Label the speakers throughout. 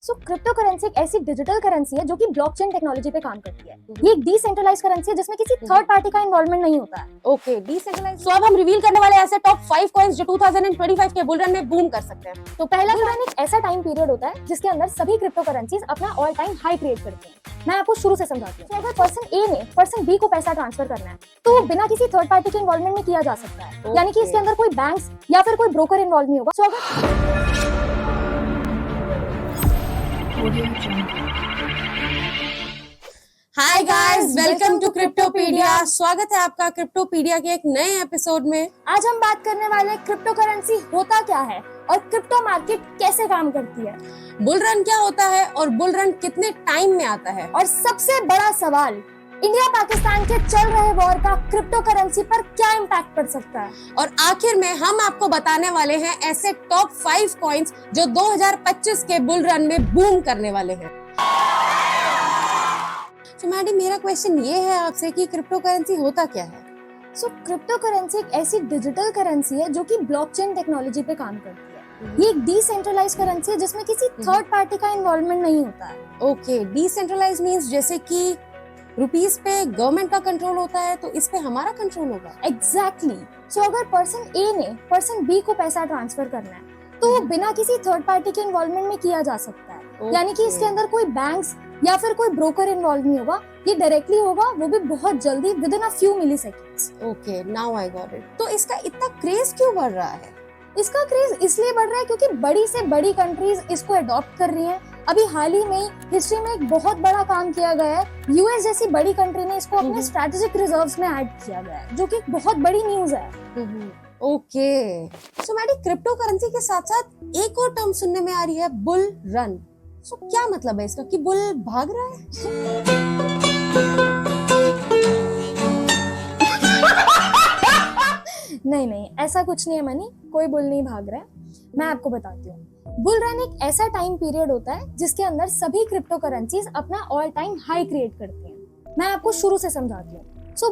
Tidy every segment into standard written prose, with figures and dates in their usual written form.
Speaker 1: Crypto currency एक ऐसी digital currency है जो कि ब्लॉकचेन टेक्नोलॉजी पे काम करती है। ये एक डिसेंट्रलाइज्ड करेंसी है जिसमें किसी थर्ड पार्टी का इन्वॉल्वमेंट नहीं होता है।
Speaker 2: Okay, decentralised. सो अब हम रिवील करने वाले ऐसे टॉप 5 कॉइन्स जो 2025 के बुल रन में बूम कर सकते हैं।
Speaker 1: तो पहला बुल रन एक ऐसा टाइम पीरियड होता है जिसके अंदर सभी क्रिप्टो करेंसीज अपना ऑल टाइम हाई क्रिएट करती हैं। मैं आपको शुरू से समझाती हूँ। अगर पर्सन ए ने पर्सन बी को पैसा ट्रांसफर करना है तो वो बिना किसी थर्ड पार्टी के इन्वॉल्वमेंट में किया जा सकता है। यानी कि इसके अंदर कोई बैंक्स या फिर कोई ब्रोकर इन्वॉल्व नहीं होगा। सो अगर
Speaker 2: हाय गाइस, वेलकम टू क्रिप्टोपीडिया। स्वागत है आपका क्रिप्टोपीडिया के एक नए एपिसोड में।
Speaker 1: आज हम बात करने वाले क्रिप्टो करेंसी होता क्या है और क्रिप्टो मार्केट कैसे काम करती है,
Speaker 2: बुल रन क्या होता है और बुल रन कितने टाइम में आता है,
Speaker 1: और सबसे बड़ा सवाल, इंडिया पाकिस्तान के चल रहे वॉर का क्रिप्टो करेंसी पर क्या इम्पैक्ट पड़ सकता है।
Speaker 2: और आखिर में हम आपको बताने वाले हैं ऐसे टॉप 5 कॉइन्स जो 2025 के बुल रन में बूम करने वाले हैं। तो मैडम, मेरा क्वेश्चन ये है आपसे कि क्रिप्टो करेंसी होता क्या है?
Speaker 1: क्रिप्टो करेंसी एक ऐसी डिजिटल करेंसी है जो कि ब्लॉकचेन टेक्नोलॉजी पे काम करती है। ये एक डिसेंट्रलाइज्ड करेंसी है जिसमें किसी थर्ड पार्टी का इन्वॉल्वमेंट नहीं होता है।
Speaker 2: ओके, डिसेंट्रलाइज्ड मींस जैसे कि रुपीस पे गवर्नमेंट का कंट्रोल होता है, तो इस पे हमारा कंट्रोल होगा।
Speaker 1: एग्जैक्टली। सो अगर पर्सन ए ने पर्सन बी को पैसा ट्रांसफर करना है तो वो बिना किसी थर्ड पार्टी के इन्वॉल्वमेंट में किया जा सकता है। यानी कि इसके अंदर कोई बैंक्स या फिर कोई ब्रोकर इन्वॉल्व नहीं होगा, ये डायरेक्टली होगा, वो भी बहुत जल्दी, with in a few milliseconds.
Speaker 2: Okay, now I got it. तो इसका इतना क्रेज क्यों बढ़ रहा है?
Speaker 1: इसका क्रेज इसलिए बढ़ रहा है क्योंकि बड़ी से बड़ी कंट्रीज इसको अडॉप्ट कर रही हैं। अभी हाल ही में हिस्ट्री में एक बहुत बड़ा काम किया गया है। यूएस जैसी बड़ी कंट्री ने इसको अपने स्ट्रेटेजिक रिजर्व्स में ऐड किया गया है, जो कि एक बहुत बड़ी न्यूज है।
Speaker 2: ओके, सो मैडम, क्रिप्टो करेंसी के साथ साथ एक और टर्म सुनने में आ रही है, बुल रन। सो क्या मतलब है इसका, कि बुल भाग रहा है?
Speaker 1: नहीं, ऐसा कुछ नहीं है मनी, कोई बुल नहीं भाग रहा है। मैं आपको बताती हूँ। बुल रन एक ऐसा टाइम पीरियड होता है जिसके अंदर सभी क्रिप्टो करेंसीज अपना ऑल टाइम हाई क्रिएट करती हैं। मैं आपको शुरू से समझाती हूँ।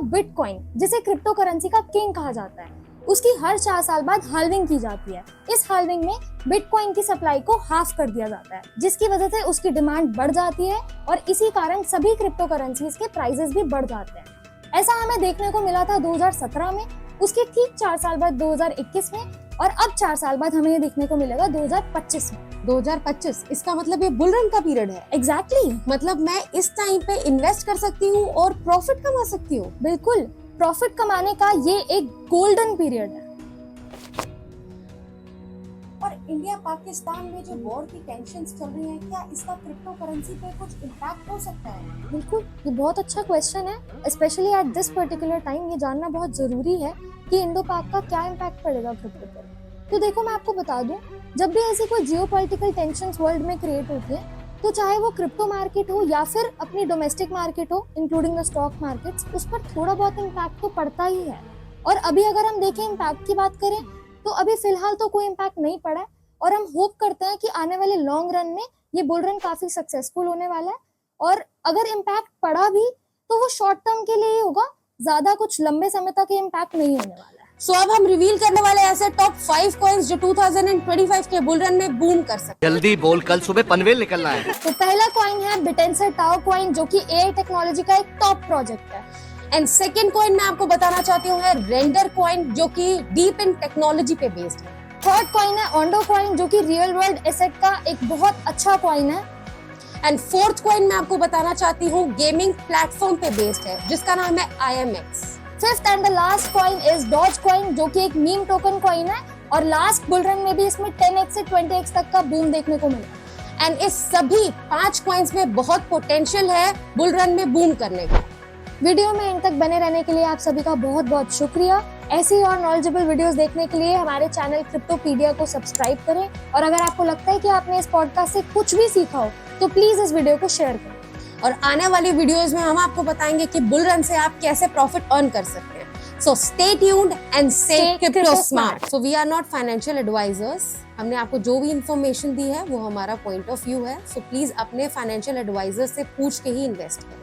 Speaker 1: बिटकॉइन, जिसे क्रिप्टो करेंसी का किंग कहा जाता है, उसकी हर 4 साल बाद हाल्विंग की जाती है। इस हाल्विंग में बिटकॉइन की सप्लाई को हाफ कर दिया जाता है, जिसकी वजह से उसकी डिमांड बढ़ जाती है और इसी कारण सभी क्रिप्टो करेंसीज के प्राइसेस भी बढ़ जाते हैं। ऐसा हमें देखने को मिला था 2017 में, उसके ठीक 4 साल बाद 2021 में, और अब 4 साल बाद हमें ये देखने को मिलेगा 2025 में।
Speaker 2: 2025, इसका मतलब ये बुल रन का पीरियड है।
Speaker 1: एग्जैक्टली।
Speaker 2: मतलब मैं इस टाइम पे इन्वेस्ट कर सकती हूँ और प्रॉफिट कमा सकती हूँ।
Speaker 1: बिल्कुल, प्रॉफिट कमाने का ये एक गोल्डन पीरियड है।
Speaker 2: और इंडिया पाकिस्तान में जो वॉर की टेंशन्स चल रही हैं, क्या इसका क्रिप्टो करेंसी पे कुछ इम्पैक्ट हो सकता है?
Speaker 1: बिल्कुल, ये बहुत अच्छा क्वेश्चन है। Specially at this particular time ये जानना बहुत जरूरी है कि इंडो पाक का क्या इम्पैक्ट पड़ेगा क्रिप्टो पर। तो देखो, मैं आपको बता दूं, जब भी ऐसी कोई जियोपॉलिटिकल टेंशन्स वर्ल्ड में क्रिएट होती है, तो चाहे वो क्रिप्टो मार्केट हो या फिर अपनी डोमेस्टिक मार्केट हो, इंक्लूडिंग द स्टॉक मार्केट्स, उस पर थोड़ा बहुत इम्पैक्ट तो पड़ता ही है। और अभी अगर हम देखें इम्पैक्ट की बात करें तो अभी फिलहाल तो कोई इम्पैक्ट नहीं पड़ा है, और हम होप करते हैं कि आने वाले लॉन्ग रन में ये बुल रन काफी सक्सेसफुल होने वाला है। और अगर इम्पैक्ट पड़ा भी तो वो शॉर्ट टर्म के लिए ही होगा, ज्यादा कुछ लंबे समय तक ये इम्पैक्ट नहीं होने वाला है।
Speaker 2: सो अब हम रिवील करने वाले ऐसे टॉप 5 कॉइन्स जो 2025 के बुल रन में बूम कर सकते हैं।
Speaker 3: जल्दी बोल, कल सुबह पनवेल निकलना है।
Speaker 1: तो पहला कॉइन है बिटेंसर टाओ कॉइन, जो कि एआई टेक्नोलॉजी का एक टॉप प्रोजेक्ट है।
Speaker 2: एंड सेकंड कॉइन मैं आपको बताना चाहती हूँ है रेंडर कॉइन, जो कि डीप इन टेक्नोलॉजी पे बेस्ड है।
Speaker 1: थर्ड कॉइन है ओंडो कॉइन, जो कि रियल वर्ल्ड एसेट का एक बहुत अच्छा कॉइन है।
Speaker 2: एंड फोर्थ कॉइन मैं आपको बताना चाहती हूँ गेमिंग प्लेटफॉर्म पे बेस्ड है, जिसका नाम है IMX।
Speaker 1: Fifth and the last coin is doge coin, जो कि एक मीम टोकन कॉइन है, और लास्ट बुल रन में भी इसमें 10x से 20x तक का बूम देखने को मिला।
Speaker 2: एंड इस सभी 5 कॉइन्स में बहुत पोटेंशियल है बुल रन में बूम करने का।
Speaker 1: वीडियो में इन तक बने रहने के लिए आप सभी का बहुत बहुत शुक्रिया। ऐसी और नॉलेजेबल वीडियोस देखने के लिए हमारे चैनल क्रिप्टोपीडिया को सब्सक्राइब करें, और अगर आपको लगता है कि आपने इस पॉडकास्ट से कुछ भी सीखा हो तो प्लीज इस वीडियो को शेयर करें।
Speaker 2: और आने वाली वीडियोस में हम आपको बताएंगे कि बुल रन से आप कैसे प्रॉफिट अर्न कर सकते हैं। So stay tuned and stay crypto smart. So we are not financial advisors. हमने आपको जो भी इंफॉर्मेशन दी है वो हमारा पॉइंट ऑफ व्यू है। सो प्लीज अपने फाइनेंशियल एडवाइजर से पूछ के ही इन्वेस्ट करें।